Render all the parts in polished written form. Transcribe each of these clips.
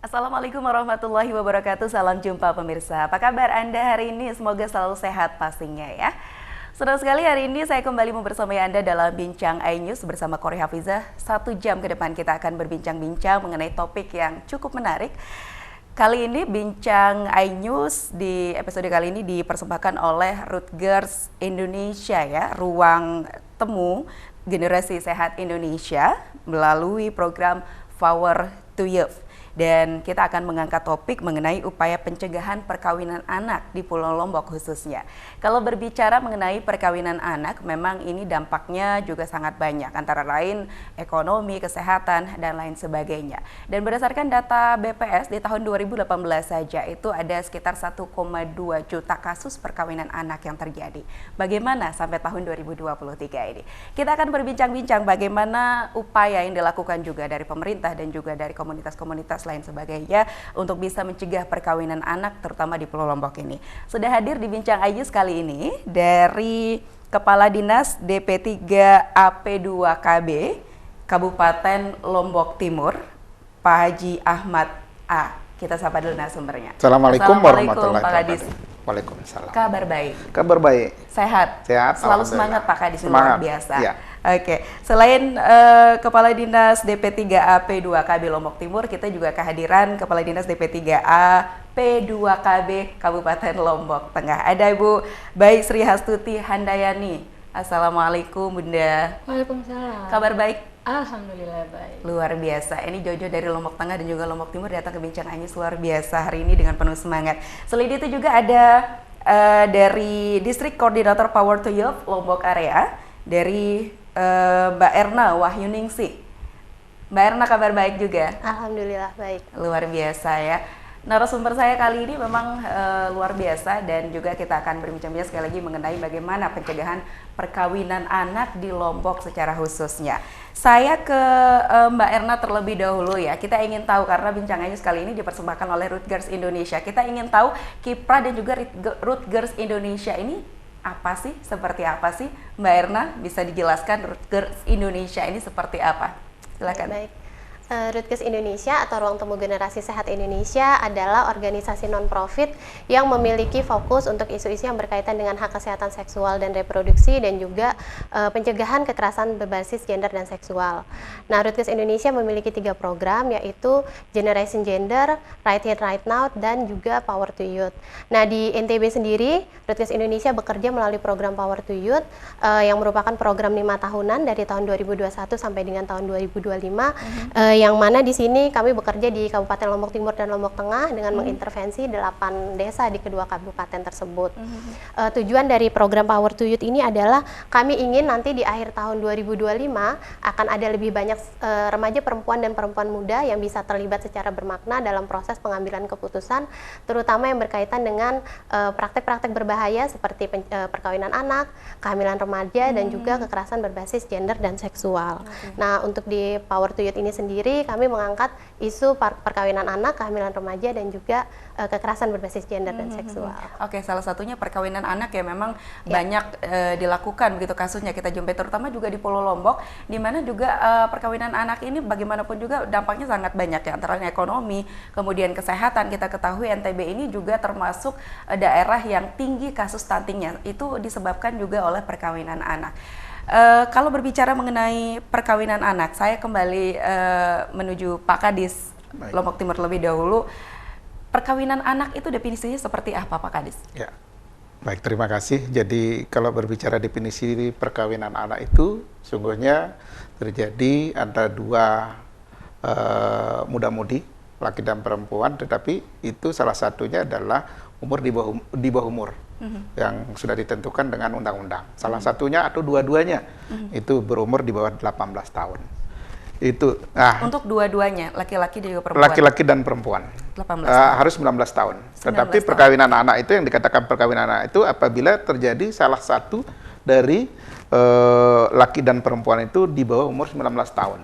Assalamualaikum warahmatullahi wabarakatuh. Salam jumpa pemirsa. Apa kabar Anda hari ini? Semoga selalu sehat pastinya ya. Senang sekali hari ini saya kembali membersamai Anda dalam Bincang iNews bersama Korey Hafizah. 1 jam ke depan kita akan berbincang-bincang mengenai topik yang cukup menarik. Kali ini Bincang iNews di episode kali ini dipersembahkan oleh Rutgers Indonesia ya, ruang temu generasi sehat Indonesia melalui program Power to Youth. Dan kita akan mengangkat topik mengenai upaya pencegahan perkawinan anak di Pulau Lombok khususnya. Kalau berbicara mengenai perkawinan anak, memang ini dampaknya juga sangat banyak, antara lain ekonomi, kesehatan, dan lain sebagainya. Dan berdasarkan data BPS di tahun 2018 saja, itu ada sekitar 1,2 juta kasus perkawinan anak yang terjadi. Bagaimana sampai tahun 2023 ini? Kita akan berbincang-bincang bagaimana upaya yang dilakukan juga dari pemerintah dan juga dari komunitas-komunitas lain sebagainya untuk bisa mencegah perkawinan anak terutama di Pulau Lombok ini. Sudah hadir di Bincang iNews kali ini dari Kepala Dinas DP3AP2KB Kabupaten Lombok Timur, Pak Haji Ahmad A. Kita sapa dulu narasumbernya. Assalamualaikum warahmatullahi Pak Kadis. Waalaikumsalam. Kabar baik. Kabar baik. Sehat. Sehat. Selalu semangat Pak Kadis, luar biasa. Ya. Oke. Selain Kepala Dinas DP3AP2KB Lombok Timur, kita juga kehadiran Kepala Dinas DP3AP2KB Kabupaten Lombok Tengah. Ada Ibu Baik Sri Hastuti Handayani. Assalamualaikum Bunda. Waalaikumsalam. Kabar baik? Alhamdulillah baik. Luar biasa. Ini Jojo dari Lombok Tengah dan juga Lombok Timur datang ke Bincang iNews luar biasa hari ini dengan penuh semangat. Selain itu juga ada dari Distrik Koordinator Power to Youth Lombok Area dari Mbak Erna Wahyuningsi. Mbak Erna kabar baik juga? Alhamdulillah baik. Luar biasa ya. Narasumber saya kali ini memang luar biasa dan juga kita akan berbincang-bincang sekali lagi mengenai bagaimana pencegahan perkawinan anak di Lombok secara khususnya. Saya ke Mbak Erna terlebih dahulu ya. Kita ingin tahu karena Bincang iNews kali ini dipersembahkan oleh Rutgers Indonesia. Kita ingin tahu kiprah dan juga Rutgers Indonesia ini apa sih? Seperti apa sih? Mbak Erna bisa dijelaskan Rutgers Indonesia ini seperti apa? Silakan. Baik. Rutgers Indonesia atau Ruang Temu Generasi Sehat Indonesia adalah organisasi non-profit yang memiliki fokus untuk isu-isu yang berkaitan dengan hak kesehatan seksual dan reproduksi dan juga pencegahan kekerasan berbasis gender dan seksual. Nah, Rutgers Indonesia memiliki 3 program yaitu Generation Gender, Right Here Right Now, dan juga Power to Youth. Nah, di NTB sendiri, Rutgers Indonesia bekerja melalui program Power to Youth yang merupakan program 5 tahunan dari tahun 2021 sampai dengan tahun 2025. Yang mana di sini kami bekerja di Kabupaten Lombok Timur dan Lombok Tengah dengan mengintervensi 8 desa di kedua kabupaten tersebut. Tujuan dari program Power to Youth ini adalah kami ingin nanti di akhir tahun 2025 akan ada lebih banyak remaja perempuan dan perempuan muda yang bisa terlibat secara bermakna dalam proses pengambilan keputusan, terutama yang berkaitan dengan praktek-praktek berbahaya seperti perkawinan anak, kehamilan remaja, dan juga kekerasan berbasis gender dan seksual. Nah, untuk di Power to Youth ini sendiri kami mengangkat isu perkawinan anak, kehamilan remaja, dan juga kekerasan berbasis gender dan seksual. Oke, salah satunya perkawinan anak ya memang banyak dilakukan begitu kasusnya kita jumpai terutama juga di Pulau Lombok di mana juga perkawinan anak ini bagaimanapun juga dampaknya sangat banyak ya antara ekonomi, kemudian kesehatan. Kita ketahui NTB ini juga termasuk daerah yang tinggi kasus stuntingnya. Itu disebabkan juga oleh perkawinan anak. Kalau berbicara mengenai perkawinan anak, saya kembali menuju Pak Kadis Lombok Timur lebih dahulu. Perkawinan anak itu definisinya seperti apa Pak Kadis? Ya, baik, terima kasih. Jadi kalau berbicara definisi perkawinan anak itu sungguhnya terjadi ada 2 muda-mudi, laki dan perempuan, tetapi itu salah satunya adalah umur di bawah umur yang sudah ditentukan dengan undang-undang. Salah satunya atau dua-duanya itu berumur di bawah 18 tahun. Itu untuk dua-duanya, laki-laki dan juga perempuan. Laki-laki dan perempuan. 18 tahun. Harus 19 tahun. 19 Tetapi tahun. perkawinan anak itu yang dikatakan perkawinan anak itu apabila terjadi salah satu dari laki dan perempuan itu di bawah umur 19 tahun.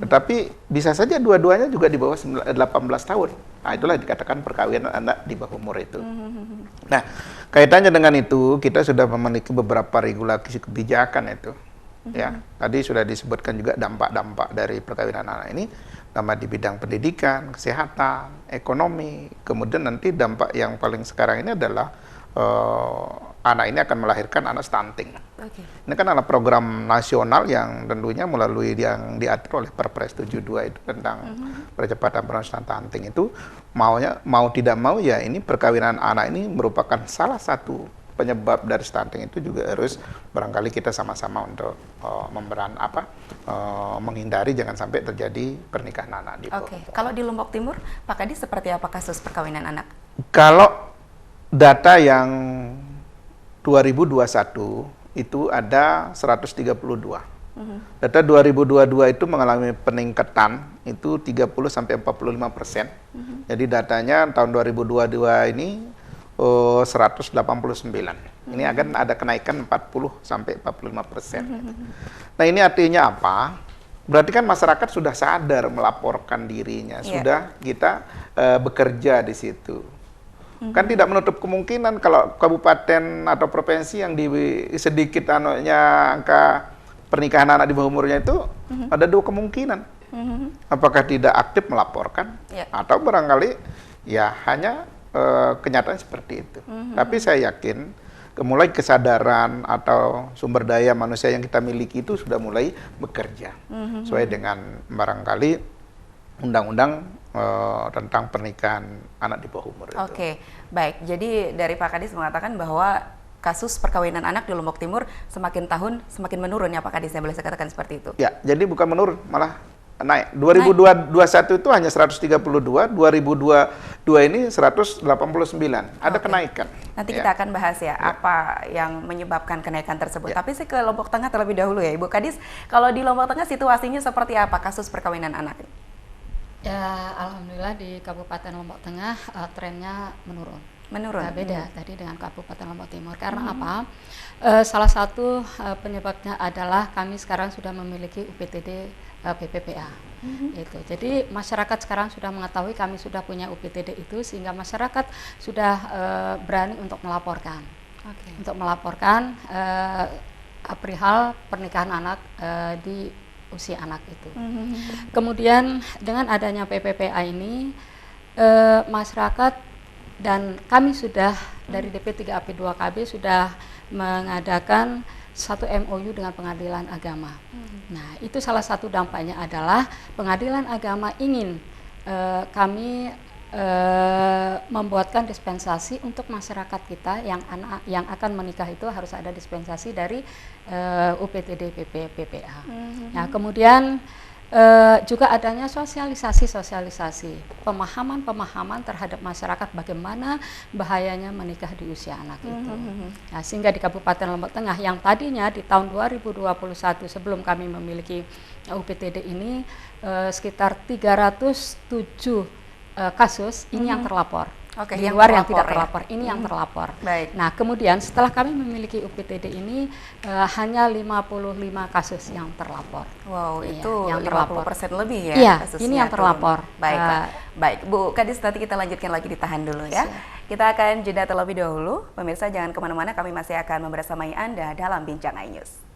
Tetapi bisa saja dua-duanya juga di bawah 18 tahun. Nah, itulah dikatakan perkawinan anak di bawah umur itu. Nah, kaitannya dengan itu, kita sudah memiliki beberapa regulasi kebijakan itu. Ya, tadi sudah disebutkan juga dampak-dampak dari perkawinan anak ini, dampak di bidang pendidikan, kesehatan, ekonomi, kemudian nanti dampak yang paling sekarang ini adalah anak ini akan melahirkan anak stunting. Ini kan adalah program nasional yang tentunya melalui yang diatur oleh Perpres 72 itu tentang percepatan penurunan stunting itu, mau tidak mau ya ini perkawinan anak ini merupakan salah satu penyebab dari stunting. Itu juga harus barangkali kita sama-sama untuk menghindari jangan sampai terjadi pernikahan anak di bawah. Kalau di Lombok Timur, Pak Kadis seperti apa kasus perkawinan anak? Kalau data yang 2021 itu ada 132. Data 2022 itu mengalami peningkatan itu 30-45%. Jadi datanya tahun 2022 ini 189. Ini akan ada kenaikan 40-45%. Nah, ini artinya apa? Berarti kan masyarakat sudah sadar melaporkan dirinya, sudah kita bekerja di situ. Kan tidak menutup kemungkinan kalau kabupaten atau provinsi yang sedikit angka pernikahan anak di bawah umurnya itu ada dua kemungkinan. Apakah tidak aktif melaporkan atau barangkali ya hanya kenyataan seperti itu. Tapi saya yakin mulai kesadaran atau sumber daya manusia yang kita miliki itu sudah mulai bekerja sesuai dengan barangkali undang-undang tentang pernikahan anak di bawah umur itu. Baik. Jadi dari Pak Kadis mengatakan bahwa kasus perkawinan anak di Lombok Timur semakin tahun semakin menurun ya Pak Kadis, saya boleh katakan seperti itu? Ya, jadi bukan menurun, malah naik. 2021 itu hanya 132, 2022 ini 189. Ada kenaikan. Nanti kita akan bahas apa yang menyebabkan kenaikan tersebut. Tapi saya ke Lombok Tengah terlebih dahulu ya Ibu Kadis. Kalau di Lombok Tengah situasinya seperti apa kasus perkawinan anak? Ya, alhamdulillah di Kabupaten Lombok Tengah trennya menurun. Beda tadi dengan Kabupaten Lombok Timur. Karena apa? Salah satu penyebabnya adalah kami sekarang sudah memiliki UPTD PPPA. Itu. Jadi masyarakat sekarang sudah mengetahui kami sudah punya UPTD itu, sehingga masyarakat sudah berani untuk melaporkan. Untuk melaporkan perihal pernikahan anak di usia anak itu. Kemudian dengan adanya PPPA ini masyarakat dan kami sudah dari DP3AP2KB sudah mengadakan satu MOU dengan Pengadilan Agama. Nah, itu salah satu dampaknya adalah Pengadilan Agama ingin kami membuatkan dispensasi untuk masyarakat kita yang akan menikah itu harus ada dispensasi dari UPTD PPA. Nah, kemudian juga adanya sosialisasi, pemahaman terhadap masyarakat bagaimana bahayanya menikah di usia anak itu. Nah, sehingga di Kabupaten Lombok Tengah yang tadinya di tahun 2021 sebelum kami memiliki UPTD ini sekitar 307 kasus ini yang terlapor. Di luar yang tidak terlapor, ini yang terlapor. Baik. Nah, kemudian setelah kami memiliki UPTD ini hanya 55 kasus yang terlapor. Wow, iya, itu yang 50% lebih ya? Iya, kasusnya ini yang terlapor. Baik, baik, Bu Kadis, nanti kita lanjutkan lagi, ditahan dulu ya. Kita akan jeda terlebih dahulu. Pemirsa jangan kemana-mana, kami masih akan membersamai Anda dalam Bincang iNews.